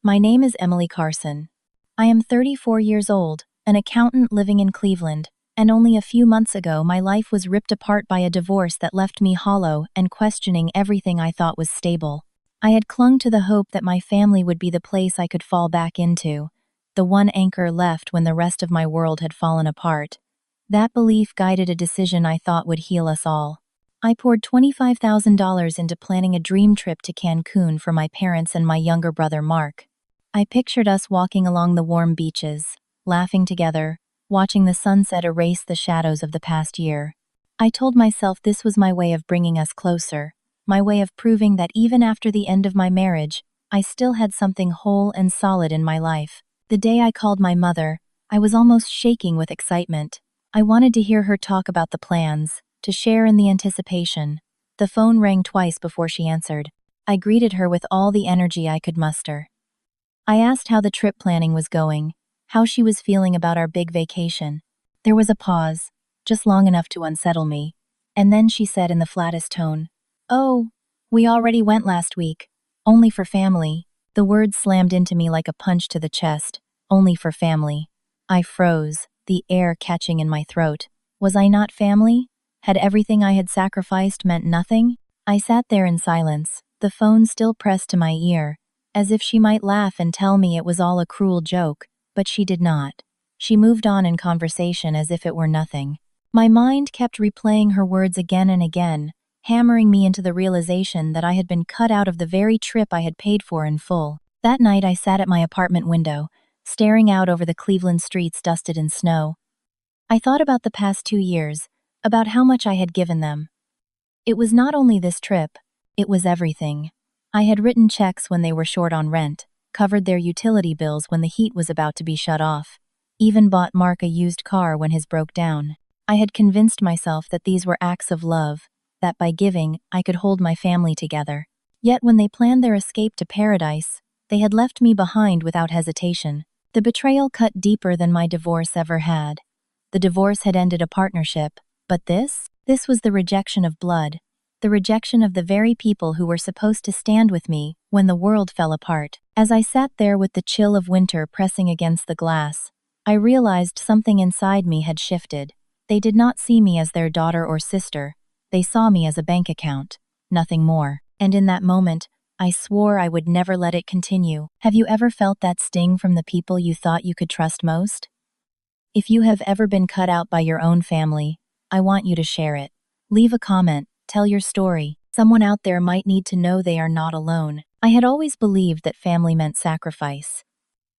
My name is Emily Carson. I am 34 years old, an accountant living in Cleveland, and only a few months ago my life was ripped apart by a divorce that left me hollow and questioning everything I thought was stable. I had clung to the hope that my family would be the place I could fall back into, the one anchor left when the rest of my world had fallen apart. That belief guided a decision I thought would heal us all. I poured $25,000 into planning a dream trip to Cancun for my parents and my younger brother Mark. I pictured us walking along the warm beaches, laughing together, watching the sunset erase the shadows of the past year. I told myself this was my way of bringing us closer, my way of proving that even after the end of my marriage, I still had something whole and solid in my life. The day I called my mother, I was almost shaking with excitement. I wanted to hear her talk about the plans, to share in the anticipation. The phone rang twice before she answered. I greeted her with all the energy I could muster. I asked how the trip planning was going, how she was feeling about our big vacation. There was a pause, just long enough to unsettle me, and then she said in the flattest tone, "Oh, we already went last week. Only for family." The words slammed into me like a punch to the chest. Only for family. I froze, the air catching in my throat. Was I not family? Had everything I had sacrificed meant nothing? I sat there in silence, the phone still pressed to my ear, as if she might laugh and tell me it was all a cruel joke, but she did not. She moved on in conversation as if it were nothing. My mind kept replaying her words again and again, hammering me into the realization that I had been cut out of the very trip I had paid for in full. That night I sat at my apartment window, staring out over the Cleveland streets dusted in snow. I thought about the past 2 years, about how much I had given them. It was not only this trip, it was everything. I had written checks when they were short on rent, covered their utility bills when the heat was about to be shut off, even bought Mark a used car when his broke down. I had convinced myself that these were acts of love, that by giving, I could hold my family together. Yet when they planned their escape to paradise, they had left me behind without hesitation. The betrayal cut deeper than my divorce ever had. The divorce had ended a partnership, but this was the rejection of blood, the rejection of the very people who were supposed to stand with me when the world fell apart. As I sat there with the chill of winter pressing against the glass, I realized something inside me had shifted. They did not see me as their daughter or sister, they saw me as a bank account, nothing more. And in that moment, I swore I would never let it continue. Have you ever felt that sting from the people you thought you could trust most? If you have ever been cut out by your own family, I want you to share it. Leave a comment, tell your story. Someone out there might need to know they are not alone. I had always believed that family meant sacrifice.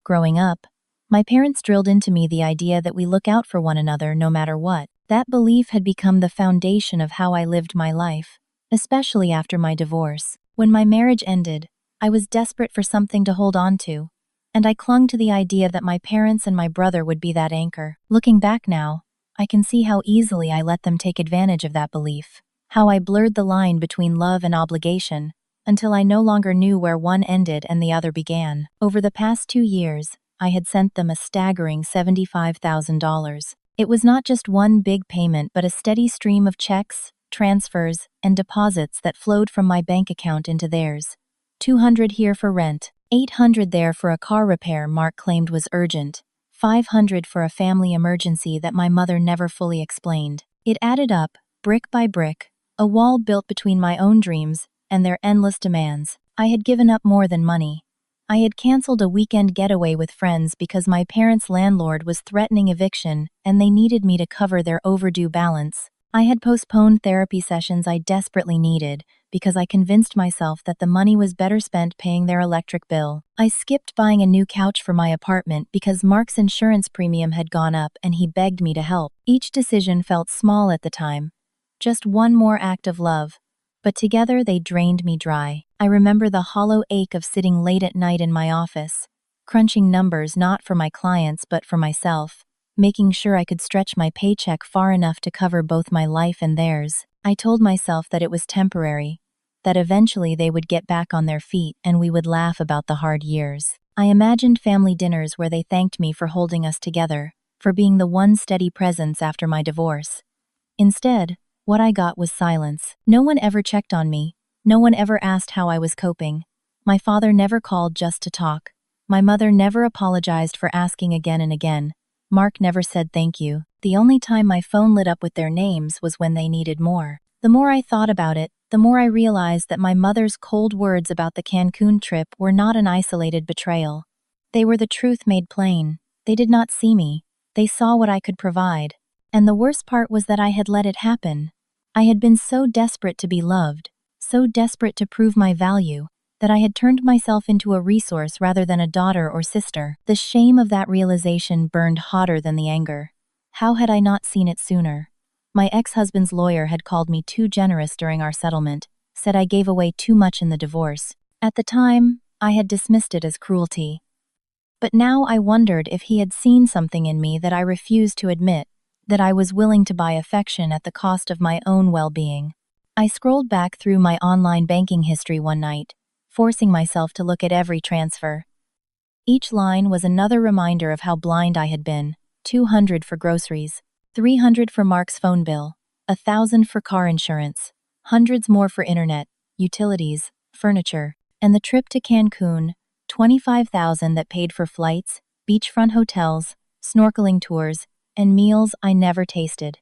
Growing up, my parents drilled into me the idea that we look out for one another no matter what. That belief had become the foundation of how I lived my life, especially after my divorce. When my marriage ended, I was desperate for something to hold on to, and I clung to the idea that my parents and my brother would be that anchor. Looking back now, I can see how easily I let them take advantage of that belief, how I blurred the line between love and obligation, until I no longer knew where one ended and the other began. Over the past 2 years, I had sent them a staggering $75,000. It was not just one big payment but a steady stream of checks, transfers, and deposits that flowed from my bank account into theirs. $200 here for rent, $800 there for a car repair Mark claimed was urgent, $500 for a family emergency that my mother never fully explained. It added up, brick by brick, a wall built between my own dreams and their endless demands. I had given up more than money. I had canceled a weekend getaway with friends because my parents' landlord was threatening eviction and they needed me to cover their overdue balance. I had postponed therapy sessions I desperately needed because I convinced myself that the money was better spent paying their electric bill. I skipped buying a new couch for my apartment because Mark's insurance premium had gone up and he begged me to help. Each decision felt small at the time, just one more act of love, but together they drained me dry. I remember the hollow ache of sitting late at night in my office, crunching numbers not for my clients but for myself, making sure I could stretch my paycheck far enough to cover both my life and theirs. I told myself that it was temporary, that eventually they would get back on their feet and we would laugh about the hard years. I imagined family dinners where they thanked me for holding us together, for being the one steady presence after my divorce. Instead, what I got was silence. No one ever checked on me. No one ever asked how I was coping. My father never called just to talk. My mother never apologized for asking again and again. Mark never said thank you. The only time my phone lit up with their names was when they needed more. The more I thought about it, the more I realized that my mother's cold words about the Cancun trip were not an isolated betrayal. They were the truth made plain. They did not see me. They saw what I could provide. And the worst part was that I had let it happen. I had been so desperate to be loved, so desperate to prove my value, that I had turned myself into a resource rather than a daughter or sister. The shame of that realization burned hotter than the anger. How had I not seen it sooner? My ex-husband's lawyer had called me too generous during our settlement, said I gave away too much in the divorce. At the time, I had dismissed it as cruelty. But now I wondered if he had seen something in me that I refused to admit, that I was willing to buy affection at the cost of my own well-being. I scrolled back through my online banking history one night, forcing myself to look at every transfer. Each line was another reminder of how blind I had been. $200 for groceries, $300 for Mark's phone bill, $1,000 for car insurance, hundreds more for internet, utilities, furniture, and the trip to Cancun, $25,000 that paid for flights, beachfront hotels, snorkeling tours, and meals I never tasted.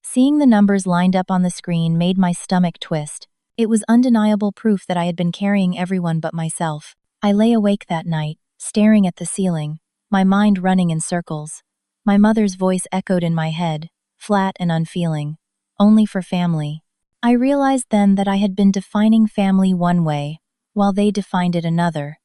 Seeing the numbers lined up on the screen made my stomach twist. It was undeniable proof that I had been carrying everyone but myself. I lay awake that night, staring at the ceiling, my mind running in circles. My mother's voice echoed in my head, flat and unfeeling. Only for family. I realized then that I had been defining family one way, while they defined it another.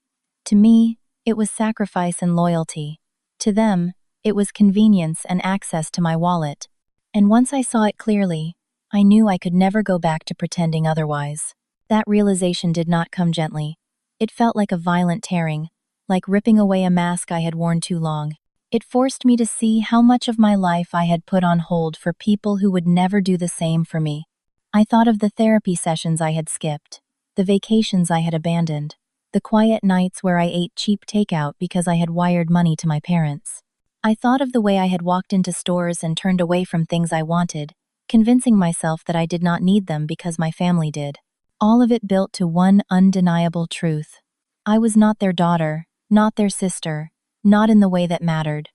To me, it was sacrifice and loyalty. To them, it was convenience and access to my wallet. And once I saw it clearly, I knew I could never go back to pretending otherwise. That realization did not come gently. It felt like a violent tearing, like ripping away a mask I had worn too long. It forced me to see how much of my life I had put on hold for people who would never do the same for me. I thought of the therapy sessions I had skipped, the vacations I had abandoned, the quiet nights where I ate cheap takeout because I had wired money to my parents. I thought of the way I had walked into stores and turned away from things I wanted, convincing myself that I did not need them because my family did. All of it built to one undeniable truth. I was not their daughter, not their sister, not in the way that mattered.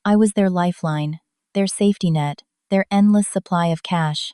I was their lifeline, their safety net, their endless supply of cash.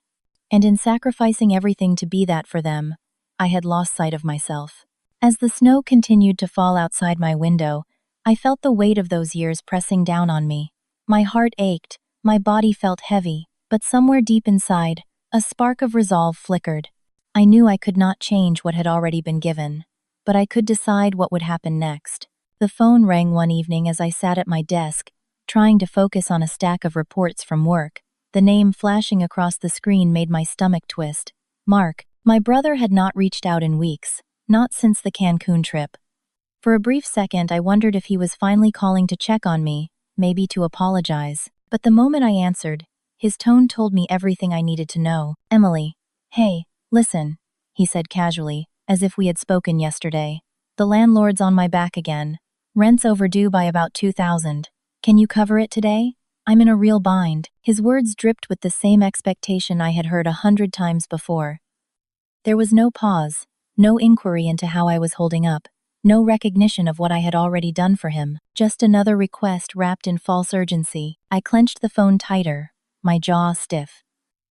And in sacrificing everything to be that for them, I had lost sight of myself. As the snow continued to fall outside my window, I felt the weight of those years pressing down on me. My heart ached, my body felt heavy, but somewhere deep inside, a spark of resolve flickered. I knew I could not change what had already been given, but I could decide what would happen next. The phone rang one evening as I sat at my desk, trying to focus on a stack of reports from work. The name flashing across the screen made my stomach twist. Mark. My brother had not reached out in weeks, not since the Cancun trip. For a brief second I wondered if he was finally calling to check on me, maybe to apologize. But the moment I answered, his tone told me everything I needed to know. Emily. Hey, listen, he said casually, as if we had spoken yesterday. The landlord's on my back again. Rent's overdue by about $2,000. Can you cover it today? I'm in a real bind. His words dripped with the same expectation I had heard 100 times before. There was no pause, no inquiry into how I was holding up, no recognition of what I had already done for him, just another request wrapped in false urgency. I clenched the phone tighter, my jaw stiff.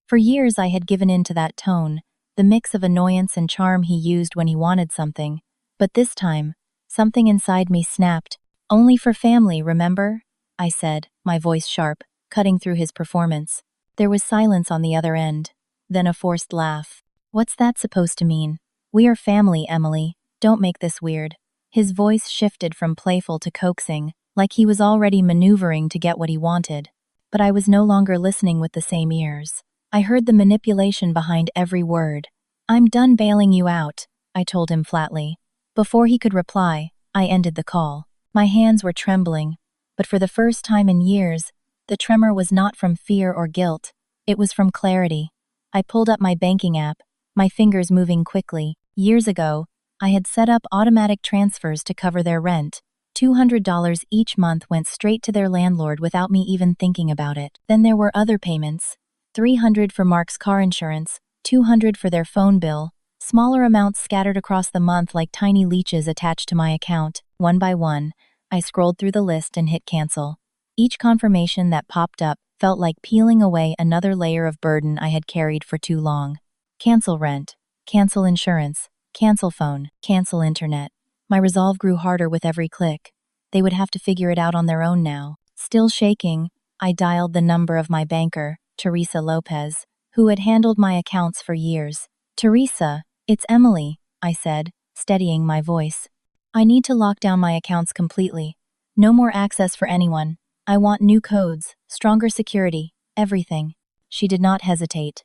For years I had given in to that tone, the mix of annoyance and charm he used when he wanted something. But this time, something inside me snapped. Only for family, remember? I said, my voice sharp, cutting through his performance. There was silence on the other end, then a forced laugh. What's that supposed to mean? We are family, Emily. Don't make this weird. His voice shifted from playful to coaxing, like he was already maneuvering to get what he wanted. But I was no longer listening with the same ears. I heard the manipulation behind every word. I'm done bailing you out, I told him flatly. Before he could reply, I ended the call. My hands were trembling, but for the first time in years, the tremor was not from fear or guilt. It was from clarity. I pulled up my banking app, my fingers moving quickly. Years ago, I had set up automatic transfers to cover their rent. $200 each month went straight to their landlord without me even thinking about it. Then there were other payments. $300 for Mark's car insurance, $200 for their phone bill, smaller amounts scattered across the month like tiny leeches attached to my account. One by one, I scrolled through the list and hit cancel. Each confirmation that popped up felt like peeling away another layer of burden I had carried for too long. Cancel rent, cancel insurance, cancel phone, cancel internet. My resolve grew harder with every click. They would have to figure it out on their own now. Still shaking, I dialed the number of my banker, Teresa Lopez, who had handled my accounts for years. Teresa, it's Emily, I said, steadying my voice. I need to lock down my accounts completely. No more access for anyone. I want new codes, stronger security, everything. She did not hesitate.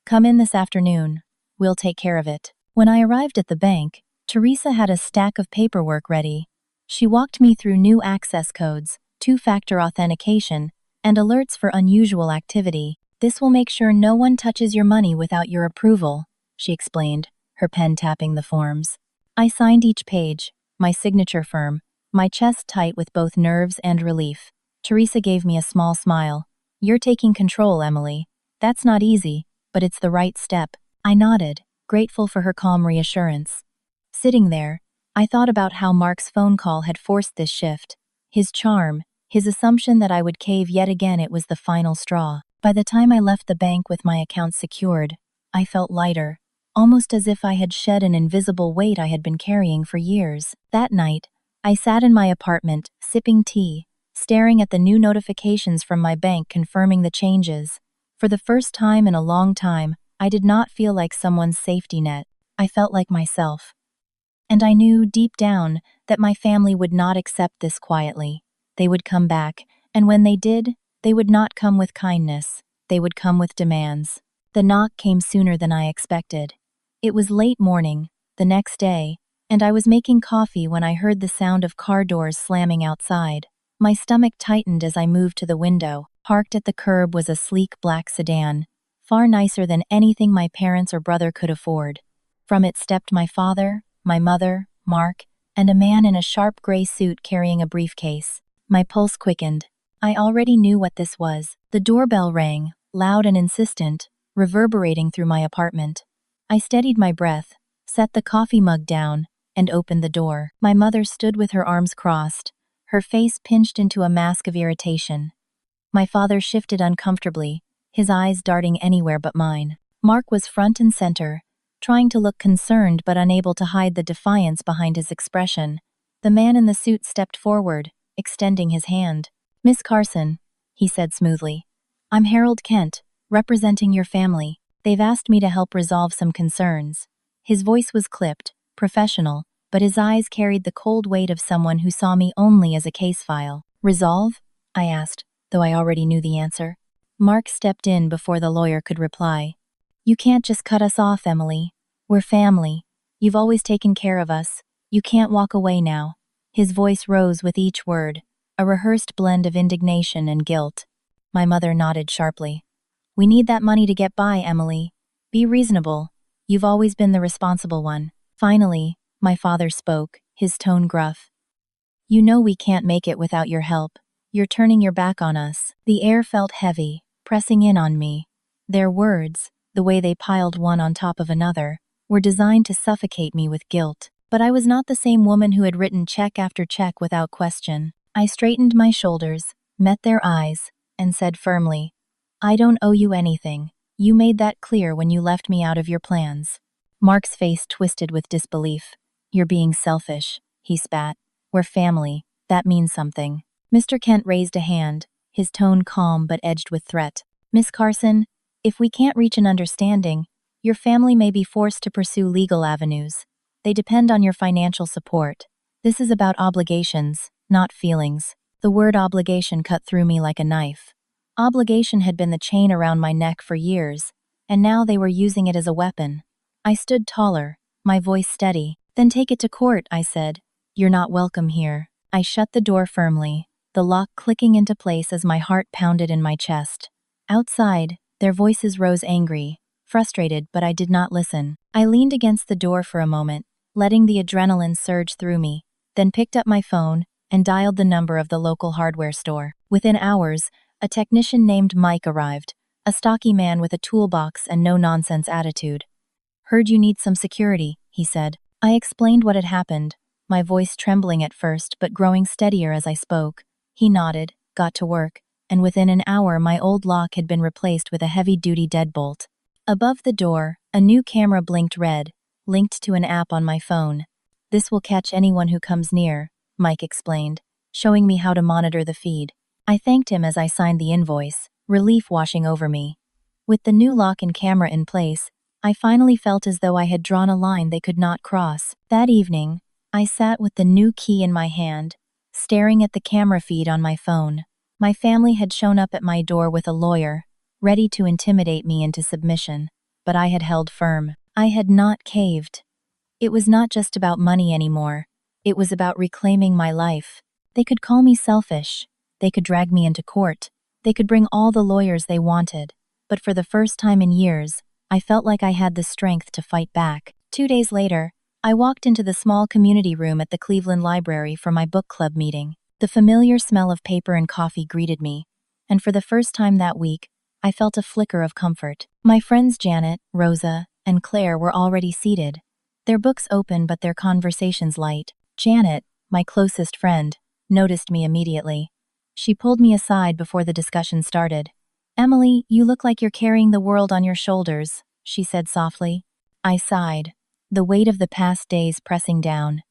Come in this afternoon. We'll take care of it. When I arrived at the bank, Teresa had a stack of paperwork ready. She walked me through new access codes, two-factor authentication, and alerts for unusual activity. This will make sure no one touches your money without your approval, she explained, her pen tapping the forms. I signed each page, my signature firm, my chest tight with both nerves and relief. Teresa gave me a small smile. You're taking control, Emily. That's not easy, but it's the right step. I nodded, grateful for her calm reassurance. Sitting there, I thought about how Mark's phone call had forced this shift. His charm, his assumption that I would cave yet again, it was the final straw. By the time I left the bank with my accounts secured, I felt lighter, almost as if I had shed an invisible weight I had been carrying for years. That night, I sat in my apartment, sipping tea, staring at the new notifications from my bank confirming the changes. For the first time in a long time, I did not feel like someone's safety net. I felt like myself. And I knew, deep down, that my family would not accept this quietly. They would come back, and when they did, they would not come with kindness. They would come with demands. The knock came sooner than I expected. It was late morning, the next day, and I was making coffee when I heard the sound of car doors slamming outside. My stomach tightened as I moved to the window. Parked at the curb was a sleek black sedan, far nicer than anything my parents or brother could afford. From it stepped my father, my mother, Mark, and a man in a sharp gray suit carrying a briefcase. My pulse quickened. I already knew what this was. The doorbell rang, loud and insistent, reverberating through my apartment. I steadied my breath, set the coffee mug down, and opened the door. My mother stood with her arms crossed, her face pinched into a mask of irritation. My father shifted uncomfortably, his eyes darting anywhere but mine. Mark was front and center, trying to look concerned but unable to hide the defiance behind his expression. The man in the suit stepped forward, extending his hand. "Miss Carson," he said smoothly. "I'm Harold Kent, representing your family. They've asked me to help resolve some concerns." His voice was clipped, professional, but his eyes carried the cold weight of someone who saw me only as a case file. "Resolve?" I asked, though I already knew the answer. Mark stepped in before the lawyer could reply. "You can't just cut us off, Emily. We're family. You've always taken care of us. You can't walk away now." His voice rose with each word, a rehearsed blend of indignation and guilt. My mother nodded sharply. "We need that money to get by, Emily. Be reasonable. You've always been the responsible one." Finally, my father spoke, his tone gruff. "You know we can't make it without your help. You're turning your back on us." The air felt heavy, pressing in on me. Their words, the way they piled one on top of another, were designed to suffocate me with guilt. But I was not the same woman who had written check after check without question. I straightened my shoulders, met their eyes, and said firmly, "I don't owe you anything. You made that clear when you left me out of your plans." Mark's face twisted with disbelief. "You're being selfish," he spat. "We're family. That means something." Mr. Kent raised a hand, his tone calm but edged with threat. "Miss Carson, if we can't reach an understanding, your family may be forced to pursue legal avenues. They depend on your financial support. This is about obligations, not feelings." The word obligation cut through me like a knife. Obligation had been the chain around my neck for years, and now they were using it as a weapon. I stood taller, my voice steady. "Then take it to court," I said. "You're not welcome here." I shut the door firmly, the lock clicking into place as my heart pounded in my chest. Outside, their voices rose angry, frustrated, but I did not listen. I leaned against the door for a moment, letting the adrenaline surge through me, then picked up my phone and dialed the number of the local hardware store. Within hours, a technician named Mike arrived, a stocky man with a toolbox and no-nonsense attitude. "Heard you need some security," he said. I explained what had happened, my voice trembling at first but growing steadier as I spoke. He nodded, got to work, and within an hour my old lock had been replaced with a heavy-duty deadbolt. Above the door, a new camera blinked red, linked to an app on my phone. "This will catch anyone who comes near," Mike explained, showing me how to monitor the feed. I thanked him as I signed the invoice, relief washing over me. With the new lock and camera in place, I finally felt as though I had drawn a line they could not cross. That evening, I sat with the new key in my hand, staring at the camera feed on my phone. My family had shown up at my door with a lawyer, ready to intimidate me into submission, but I had held firm. I had not caved. It was not just about money anymore. It was about reclaiming my life. They could call me selfish. They could drag me into court. They could bring all the lawyers they wanted. But for the first time in years, I felt like I had the strength to fight back. 2 days later, I walked into the small community room at the Cleveland Library for my book club meeting. The familiar smell of paper and coffee greeted me, and for the first time that week, I felt a flicker of comfort. My friends Janet, Rosa, and Claire were already seated, their books open but their conversations light. Janet, my closest friend, noticed me immediately. She pulled me aside before the discussion started. "Emily, you look like you're carrying the world on your shoulders," she said softly. I sighed, the weight of the past days pressing down.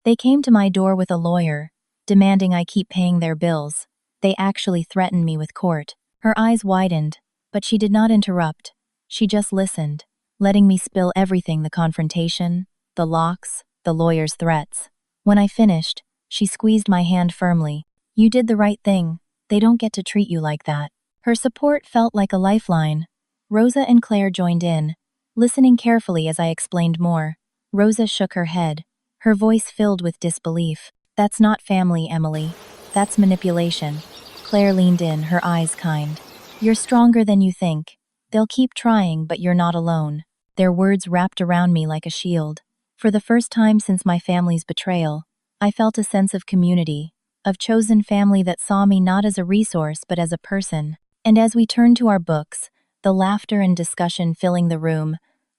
"They came to my door with a lawyer, demanding I keep paying their bills. They actually threatened me with court." Her eyes widened, but she did not interrupt. She just listened, letting me spill everything: the confrontation, the locks, the lawyer's threats. When I finished, she squeezed my hand firmly. "You did the right thing. They don't get to treat you like that." Her support felt like a lifeline. Rosa and Claire joined in, listening carefully as I explained more. Rosa shook her head, her voice filled with disbelief. "That's not family, Emily. That's manipulation." Claire leaned in, her eyes kind. "You're stronger than you think. They'll keep trying, but you're not alone." Their words wrapped around me like a shield. For the first time since my family's betrayal, I felt a sense of community, of chosen family that saw me not as a resource but as a person. And as we turned to our books, the laughter and discussion filling the room,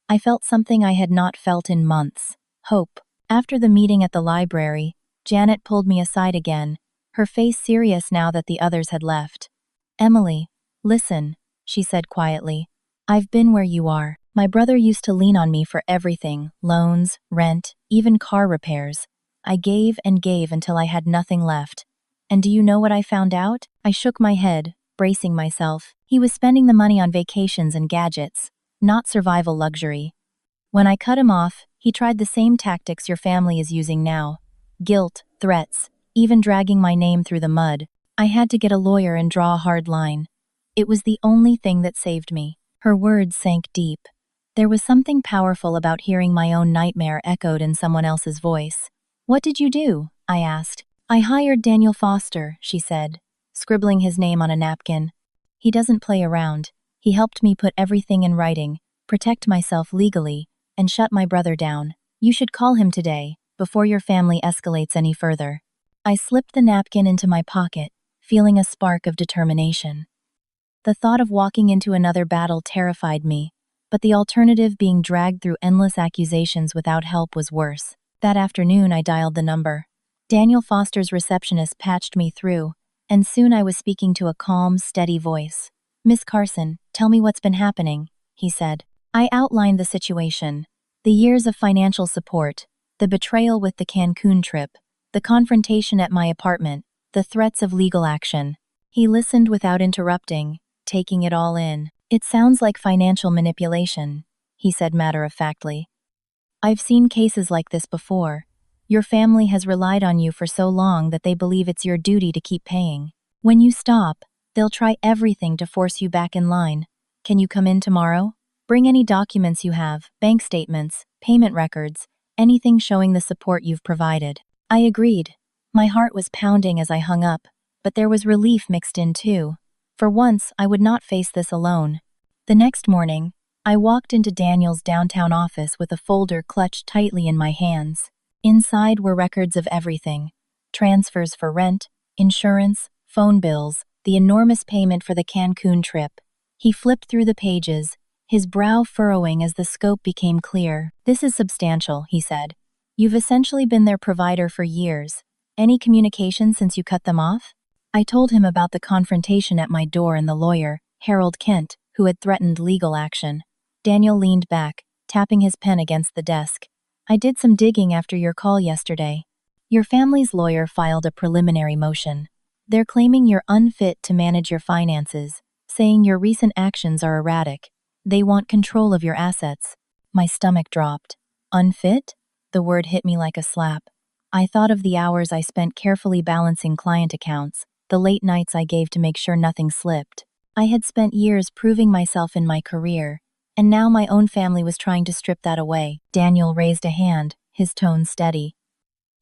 I felt something I had not felt in months: hope. After the meeting at the library, Janet pulled me aside again, her face serious now that the others had left. "Emily, listen," she said quietly. "I've been where you are. My brother used to lean on me for everything: loans, rent, even car repairs. I gave and gave until I had nothing left. And do you know what I found out?" I shook my head, bracing myself. He was spending the money on vacations and gadgets, not survival luxury. When I cut him off, he tried the same tactics your family is using now: guilt, threats, even dragging my name through the mud. I had to get a lawyer and draw a hard line. It was the only thing that saved me. Her words sank deep. There was something powerful about hearing my own nightmare echoed in someone else's voice. "What did you do?" I asked. "I hired Daniel Foster," she said, scribbling his name on a napkin. "He doesn't play around. He helped me put everything in writing, protect myself legally, and shut my brother down. You should call him today, before your family escalates any further." I slipped the napkin into my pocket, feeling a spark of determination. The thought of walking into another battle terrified me, but the alternative, being dragged through endless accusations without help, was worse. That afternoon I dialed the number. Daniel Foster's receptionist patched me through, and soon I was speaking to a calm, steady voice. "Miss Carson, tell me what's been happening," he said. I outlined the situation: the years of financial support, the betrayal with the Cancun trip, the confrontation at my apartment, the threats of legal action. He listened without interrupting, taking it all in. "It sounds like financial manipulation," he said matter-of-factly. "I've seen cases like this before. Your family has relied on you for so long that they believe it's your duty to keep paying. When you stop, they'll try everything to force you back in line. Can you come in tomorrow? Bring any documents you have, bank statements, payment records, anything showing the support you've provided." I agreed. My heart was pounding as I hung up, but there was relief mixed in too. For once, I would not face this alone. The next morning, I walked into Daniel's downtown office with a folder clutched tightly in my hands. Inside were records of everything: transfers for rent, insurance, phone bills, the enormous payment for the Cancun trip. He flipped through the pages, his brow furrowing as the scope became clear. "This is substantial," he said. You've essentially been their provider for years. Any communication since you cut them off? I told him about the confrontation at my door and the lawyer, Harold Kent, who had threatened legal action. Daniel leaned back, tapping his pen against the desk. I did some digging after your call yesterday. Your family's lawyer filed a preliminary motion. They're claiming you're unfit to manage your finances, saying your recent actions are erratic. They want control of your assets. My stomach dropped. Unfit? The word hit me like a slap. I thought of the hours I spent carefully balancing client accounts, the late nights I gave to make sure nothing slipped. I had spent years proving myself in my career, and now my own family was trying to strip that away. Daniel raised a hand, his tone steady.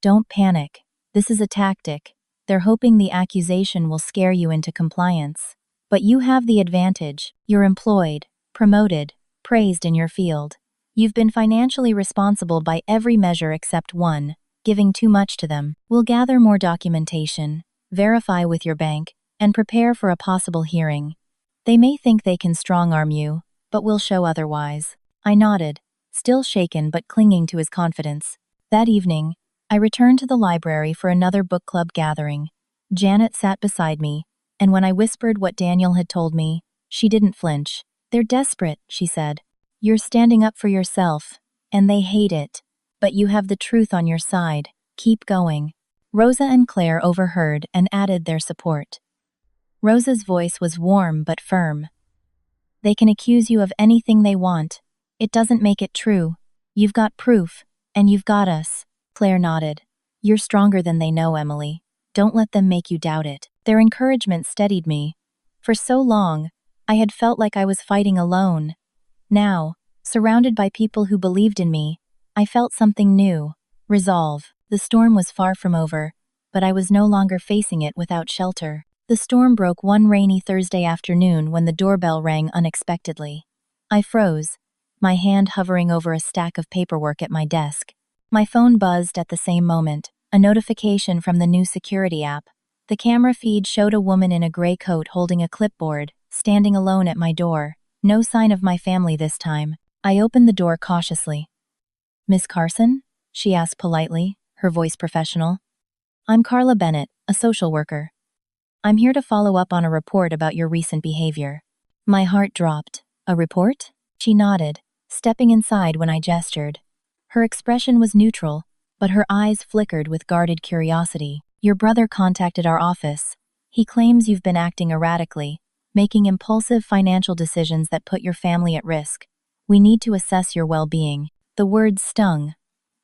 Don't panic. This is a tactic. They're hoping the accusation will scare you into compliance. But you have the advantage. You're employed, promoted, praised in your field. You've been financially responsible by every measure except one, giving too much to them. We'll gather more documentation, verify with your bank, and prepare for a possible hearing. They may think they can strong-arm you, but we'll show otherwise. I nodded, still shaken but clinging to his confidence. That evening, I returned to the library for another book club gathering. Janet sat beside me, and when I whispered what Daniel had told me, she didn't flinch. They're desperate, she said. You're standing up for yourself, and they hate it. But you have the truth on your side. Keep going. Rosa and Claire overheard and added their support. Rosa's voice was warm but firm. They can accuse you of anything they want. It doesn't make it true. You've got proof, and you've got us. Claire nodded. You're stronger than they know, Emily. Don't let them make you doubt it. Their encouragement steadied me. For so long, I had felt like I was fighting alone. Now, surrounded by people who believed in me, I felt something new. Resolve. The storm was far from over, but I was no longer facing it without shelter. The storm broke one rainy Thursday afternoon when the doorbell rang unexpectedly. I froze, my hand hovering over a stack of paperwork at my desk. My phone buzzed at the same moment, a notification from the new security app. The camera feed showed a woman in a gray coat holding a clipboard, standing alone at my door. No sign of my family this time. I opened the door cautiously. Miss Carson? She asked politely, her voice professional. I'm Carla Bennett, a social worker. I'm here to follow up on a report about your recent behavior. My heart dropped. A report? She nodded, stepping inside when I gestured. Her expression was neutral, but her eyes flickered with guarded curiosity. Your brother contacted our office. He claims you've been acting erratically, making impulsive financial decisions that put your family at risk. We need to assess your well-being. The words stung.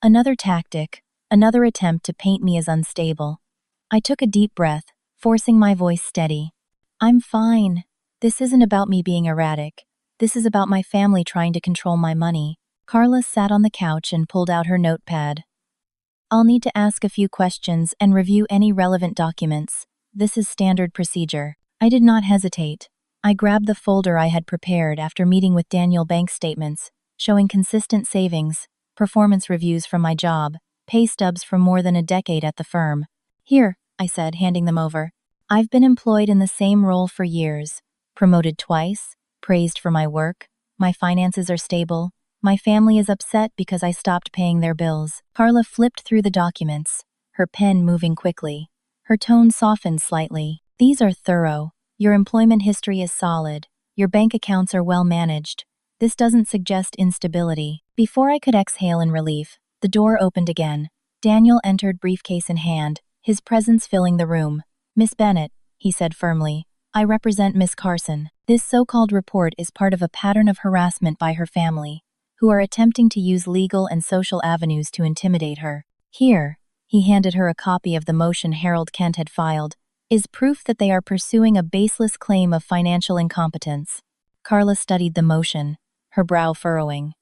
Another tactic, another attempt to paint me as unstable. I took a deep breath, forcing my voice steady. I'm fine. This isn't about me being erratic. This is about my family trying to control my money. Carla sat on the couch and pulled out her notepad. I'll need to ask a few questions and review any relevant documents. This is standard procedure. I did not hesitate. I grabbed the folder I had prepared after meeting with Daniel bank statements, showing consistent savings, performance reviews from my job, pay stubs from more than a decade at the firm. Here, I said, handing them over. I've been employed in the same role for years, promoted twice, praised for my work, my finances are stable, my family is upset because I stopped paying their bills. Carla flipped through the documents, her pen moving quickly. Her tone softened slightly. These are thorough. Your employment history is solid. Your bank accounts are well managed. This doesn't suggest instability. Before I could exhale in relief, the door opened again. Daniel entered, briefcase in hand, his presence filling the room. Miss Bennett, he said firmly, I represent Miss Carson. This so-called report is part of a pattern of harassment by her family, who are attempting to use legal and social avenues to intimidate her. Here, he handed her a copy of the motion Harold Kent had filed, is proof that they are pursuing a baseless claim of financial incompetence. Carla studied the motion, her brow furrowing.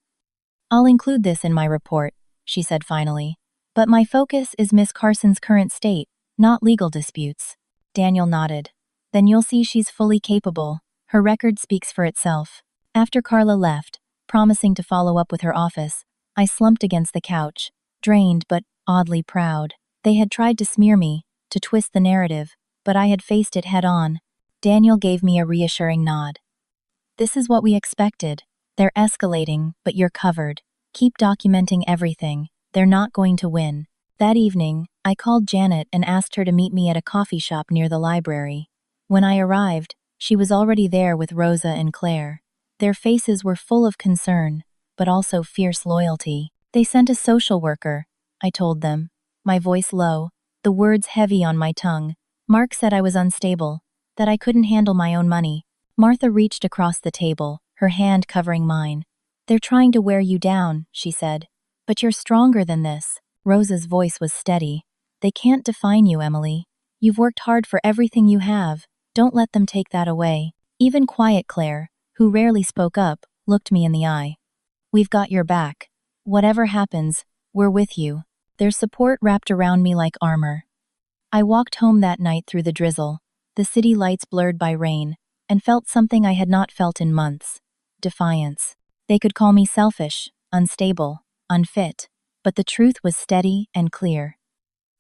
I'll include this in my report, she said finally. But my focus is Miss Carson's current state, not legal disputes. Daniel nodded. Then you'll see she's fully capable. Her record speaks for itself. After Carla left, promising to follow up with her office, I slumped against the couch, drained but oddly proud. They had tried to smear me, to twist the narrative, but I had faced it head-on. Daniel gave me a reassuring nod. This is what we expected. They're escalating, but you're covered. Keep documenting everything. They're not going to win. That evening, I called Janet and asked her to meet me at a coffee shop near the library. When I arrived, she was already there with Rosa and Claire. Their faces were full of concern, but also fierce loyalty. They sent a social worker, I told them, my voice low, the words heavy on my tongue. Mark said I was unstable, that I couldn't handle my own money. Martha reached across the table, her hand covering mine. They're trying to wear you down, she said. But you're stronger than this. Rosa's voice was steady. They can't define you, Emily. You've worked hard for everything you have. Don't let them take that away. Even quiet Claire, who rarely spoke up, looked me in the eye. We've got your back. Whatever happens, we're with you. Their support wrapped around me like armor. I walked home that night through the drizzle, the city lights blurred by rain, and felt something I had not felt in months. Defiance. They could call me selfish, unstable, unfit, but the truth was steady and clear.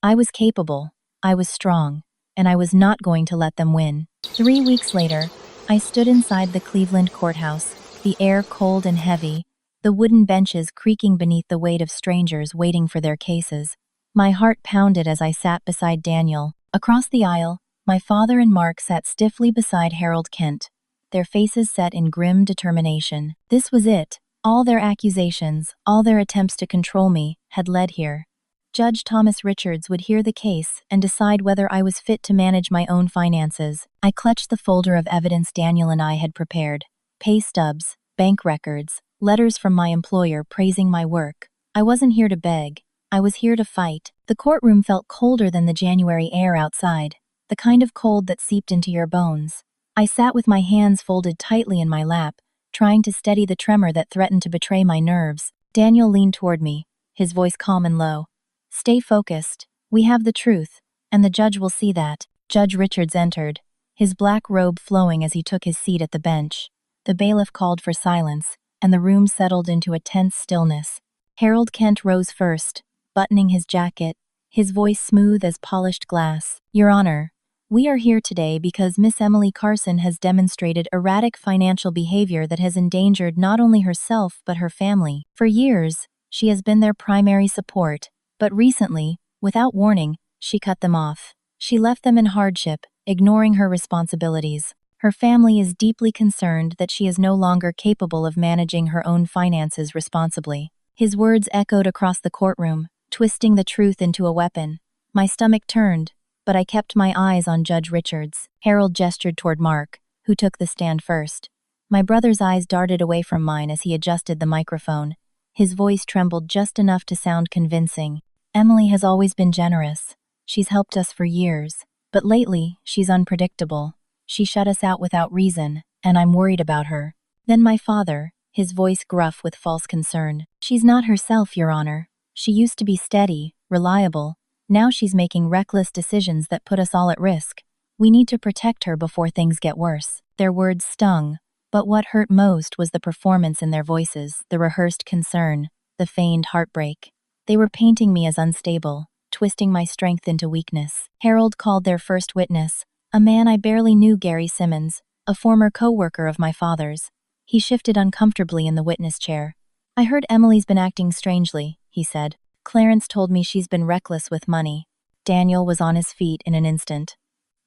I was capable, I was strong, and I was not going to let them win. 3 weeks later, I stood inside the Cleveland courthouse, the air cold and heavy, the wooden benches creaking beneath the weight of strangers waiting for their cases. My heart pounded as I sat beside Daniel. Across the aisle, my father and Mark sat stiffly beside Harold Kent, their faces set in grim determination. This was it. All their accusations, all their attempts to control me, had led here. Judge Thomas Richards would hear the case and decide whether I was fit to manage my own finances. I clutched the folder of evidence Daniel and I had prepared. Pay stubs, bank records, letters from my employer praising my work. I wasn't here to beg. I was here to fight. The courtroom felt colder than the January air outside, the kind of cold that seeped into your bones. I sat with my hands folded tightly in my lap, trying to steady the tremor that threatened to betray my nerves. Daniel leaned toward me, his voice calm and low. Stay focused. We have the truth, and the judge will see that. Judge Richards entered, his black robe flowing as he took his seat at the bench. The bailiff called for silence, and the room settled into a tense stillness. Harold Kent rose first, buttoning his jacket, his voice smooth as polished glass. Your Honor, we are here today because Miss Emily Carson has demonstrated erratic financial behavior that has endangered not only herself but her family. For years, she has been their primary support, but recently, without warning, she cut them off. She left them in hardship, ignoring her responsibilities. Her family is deeply concerned that she is no longer capable of managing her own finances responsibly. His words echoed across the courtroom, twisting the truth into a weapon. My stomach turned, but I kept my eyes on Judge Richards. Harold gestured toward Mark, who took the stand first. My brother's eyes darted away from mine as he adjusted the microphone. His voice trembled just enough to sound convincing. Emily has always been generous. She's helped us for years. But lately, she's unpredictable. She shut us out without reason, and I'm worried about her. Then my father, his voice gruff with false concern. She's not herself, Your Honor. She used to be steady, reliable. Now she's making reckless decisions that put us all at risk. We need to protect her before things get worse. Their words stung, but what hurt most was the performance in their voices, the rehearsed concern, the feigned heartbreak. They were painting me as unstable, twisting my strength into weakness. Harold called their first witness, a man I barely knew, Gary Simmons, a former co-worker of my father's. He shifted uncomfortably in the witness chair. I heard Emily's been acting strangely, he said. Clarence told me she's been reckless with money. Daniel was on his feet in an instant.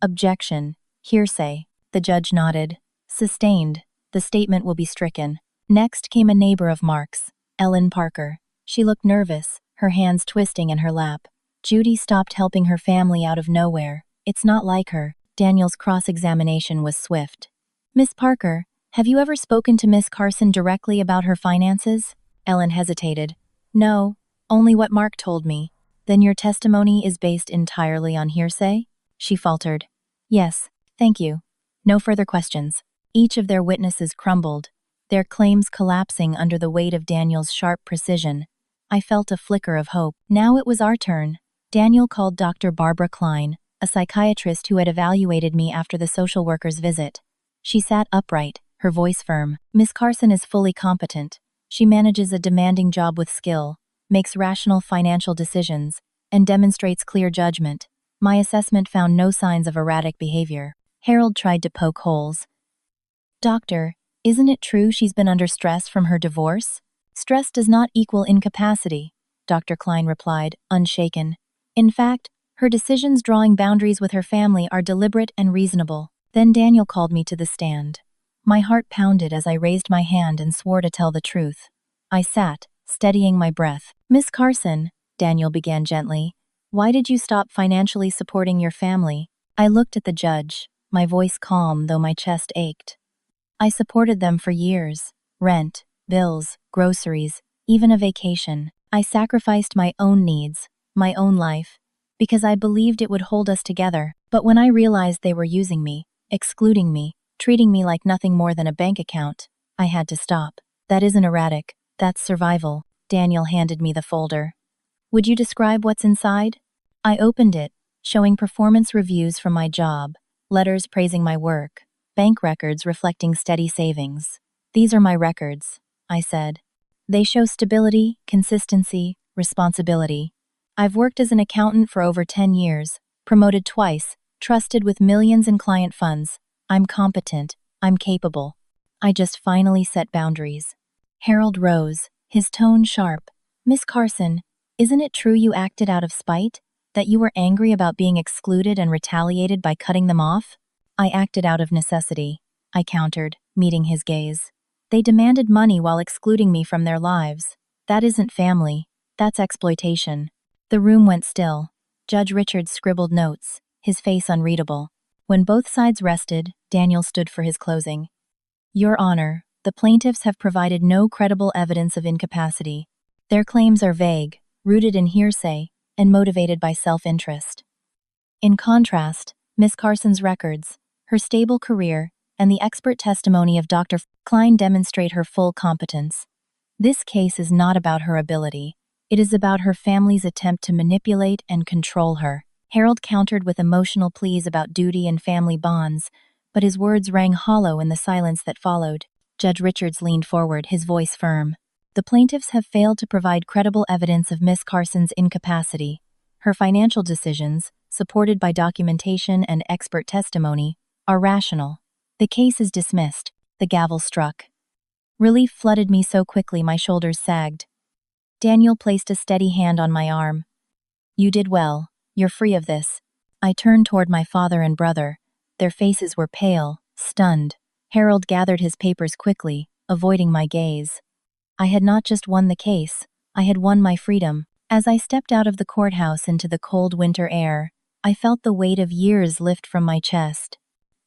Objection. Hearsay. The judge nodded. Sustained. The statement will be stricken. Next came a neighbor of Mark's, Ellen Parker. She looked nervous, her hands twisting in her lap. Judy stopped helping her family out of nowhere. It's not like her. Daniel's cross-examination was swift. Miss Parker, have you ever spoken to Miss Carson directly about her finances? Ellen hesitated. No, only what Mark told me. Then your testimony is based entirely on hearsay? She faltered. Yes, thank you. No further questions. Each of their witnesses crumbled, their claims collapsing under the weight of Daniel's sharp precision. I felt a flicker of hope. Now it was our turn. Daniel called Dr. Barbara Klein, a psychiatrist who had evaluated me after the social worker's visit. She sat upright, her voice firm. Miss Carson is fully competent. She manages a demanding job with skill, makes rational financial decisions, and demonstrates clear judgment. My assessment found no signs of erratic behavior. Harold tried to poke holes. Doctor, isn't it true she's been under stress from her divorce? Stress does not equal incapacity. Dr. Klein replied, unshaken. In fact, her decisions drawing boundaries with her family are deliberate and reasonable. Then Daniel called me to the stand. My heart pounded as I raised my hand and swore to tell the truth. I sat, steadying my breath. Miss Carson, Daniel began gently, why did you stop financially supporting your family? I looked at the judge, my voice calm though my chest ached. I supported them for years. Rent, bills, groceries, even a vacation. I sacrificed my own needs, my own life, because I believed it would hold us together. But when I realized they were using me, excluding me, treating me like nothing more than a bank account, I had to stop. That isn't erratic, that's survival. Daniel handed me the folder. Would you describe what's inside? I opened it, showing performance reviews from my job, letters praising my work, bank records reflecting steady savings. These are my records, I said. They show stability, consistency, responsibility. I've worked as an accountant for over 10 years, promoted twice, trusted with millions in client funds. I'm competent, I'm capable. I just finally set boundaries. Harold rose, his tone sharp. Miss Carson, isn't it true you acted out of spite? That you were angry about being excluded and retaliated by cutting them off? I acted out of necessity, I countered, meeting his gaze. They demanded money while excluding me from their lives. That isn't family, that's exploitation. The room went still. Judge Richards scribbled notes, his face unreadable. When both sides rested, Daniel stood for his closing. Your Honor, the plaintiffs have provided no credible evidence of incapacity. Their claims are vague, rooted in hearsay, and motivated by self-interest. In contrast, Miss Carson's records, her stable career, and the expert testimony of Dr. Klein demonstrate her full competence. This case is not about her ability. It is about her family's attempt to manipulate and control her. Harold countered with emotional pleas about duty and family bonds, but his words rang hollow in the silence that followed. Judge Richards leaned forward, his voice firm. The plaintiffs have failed to provide credible evidence of Miss Carson's incapacity. Her financial decisions, supported by documentation and expert testimony, are rational. The case is dismissed. The gavel struck. Relief flooded me so quickly my shoulders sagged. Daniel placed a steady hand on my arm. You did well. You're free of this. I turned toward my father and brother. Their faces were pale, stunned. Harold gathered his papers quickly, avoiding my gaze. I had not just won the case, I had won my freedom. As I stepped out of the courthouse into the cold winter air, I felt the weight of years lift from my chest.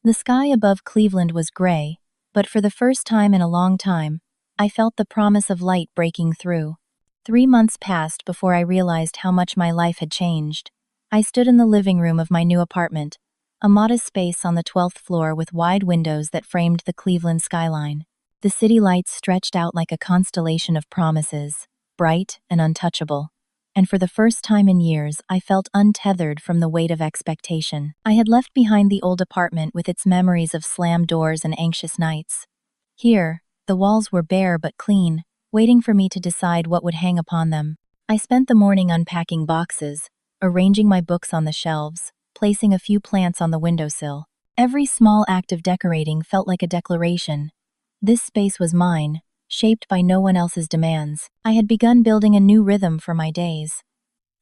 The sky above Cleveland was gray, but for the first time in a long time, I felt the promise of light breaking through. 3 months passed before I realized how much my life had changed. I stood in the living room of my new apartment, a modest space on the 12th floor with wide windows that framed the Cleveland skyline. The city lights stretched out like a constellation of promises, bright and untouchable. And for the first time in years, I felt untethered from the weight of expectation. I had left behind the old apartment with its memories of slammed doors and anxious nights. Here, the walls were bare but clean, waiting for me to decide what would hang upon them. I spent the morning unpacking boxes, arranging my books on the shelves, placing a few plants on the windowsill. Every small act of decorating felt like a declaration. This space was mine, shaped by no one else's demands. I had begun building a new rhythm for my days.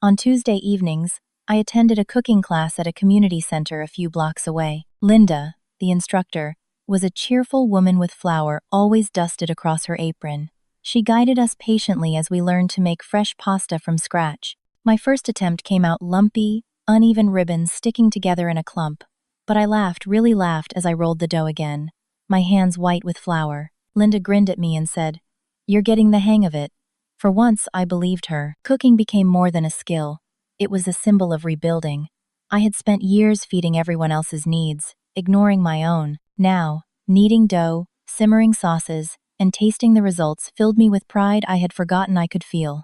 On Tuesday evenings, I attended a cooking class at a community center a few blocks away. Linda, the instructor, was a cheerful woman with flour always dusted across her apron. She guided us patiently as we learned to make fresh pasta from scratch. My first attempt came out lumpy, uneven ribbons sticking together in a clump. But I laughed, really laughed, as I rolled the dough again, my hands white with flour. Linda grinned at me and said, "You're getting the hang of it." For once, I believed her. Cooking became more than a skill. It was a symbol of rebuilding. I had spent years feeding everyone else's needs, ignoring my own. Now, kneading dough, simmering sauces, and tasting the results filled me with pride I had forgotten I could feel.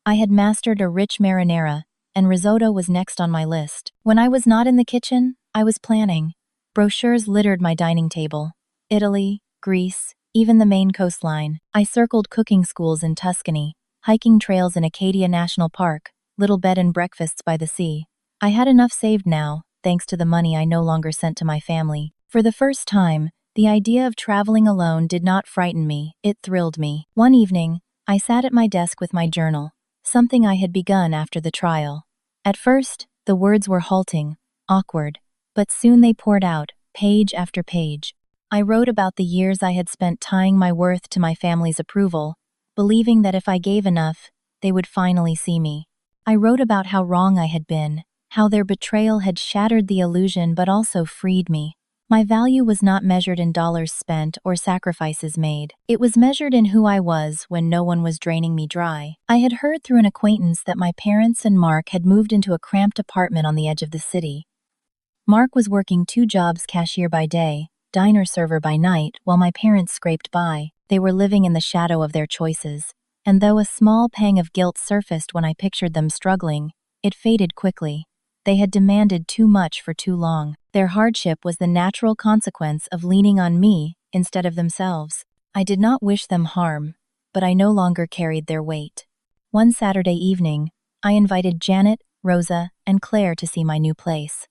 I had mastered a rich marinara, and risotto was next on my list. When I was not in the kitchen, I was planning. Brochures littered my dining table. Italy, Greece, even the Maine coastline. I circled cooking schools in Tuscany, hiking trails in Acadia National Park, little bed and breakfasts by the sea. I had enough saved now, thanks to the money I no longer sent to my family. For the first time, the idea of traveling alone did not frighten me, it thrilled me. One evening, I sat at my desk with my journal, something I had begun after the trial. At first, the words were halting, awkward, but soon they poured out, page after page. I wrote about the years I had spent tying my worth to my family's approval, believing that if I gave enough, they would finally see me. I wrote about how wrong I had been, how their betrayal had shattered the illusion but also freed me. My value was not measured in dollars spent or sacrifices made. It was measured in who I was when no one was draining me dry. I had heard through an acquaintance that my parents and Mark had moved into a cramped apartment on the edge of the city. Mark was working 2 jobs, cashier by day, diner server by night, while my parents scraped by. They were living in the shadow of their choices. And though a small pang of guilt surfaced when I pictured them struggling, it faded quickly. They had demanded too much for too long. Their hardship was the natural consequence of leaning on me instead of themselves. I did not wish them harm, but I no longer carried their weight. One Saturday evening, I invited Janet, Rosa, and Claire to see my new place.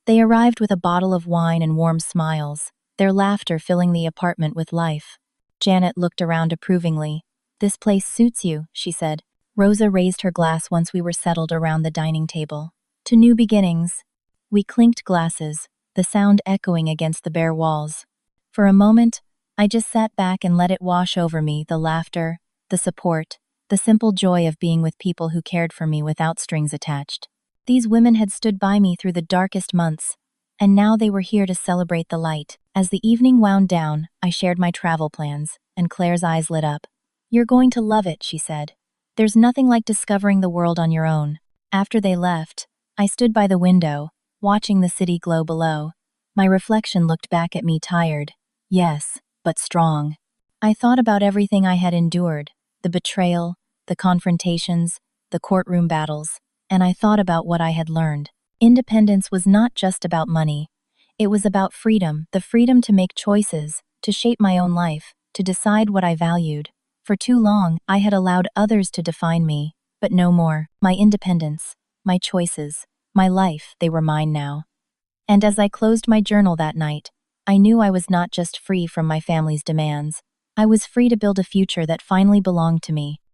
They arrived with a bottle of wine and warm smiles, their laughter filling the apartment with life. Janet looked around approvingly. "This place suits you," she said. Rosa raised her glass once we were settled around the dining table. "To new beginnings." We clinked glasses, the sound echoing against the bare walls. For a moment, I just sat back and let it wash over me, the laughter, the support, the simple joy of being with people who cared for me without strings attached. These women had stood by me through the darkest months, and now they were here to celebrate the light. As the evening wound down, I shared my travel plans, and Claire's eyes lit up. "You're going to love it," she said. "There's nothing like discovering the world on your own." After they left, I stood by the window, watching the city glow below. My reflection looked back at me tired, yes, but strong. I thought about everything I had endured, the betrayal, the confrontations, the courtroom battles, and I thought about what I had learned. Independence was not just about money. It was about freedom, the freedom to make choices, to shape my own life, to decide what I valued. For too long, I had allowed others to define me, but no more. My independence, my choices, my life, they were mine now. And as I closed my journal that night, I knew I was not just free from my family's demands. I was free to build a future that finally belonged to me.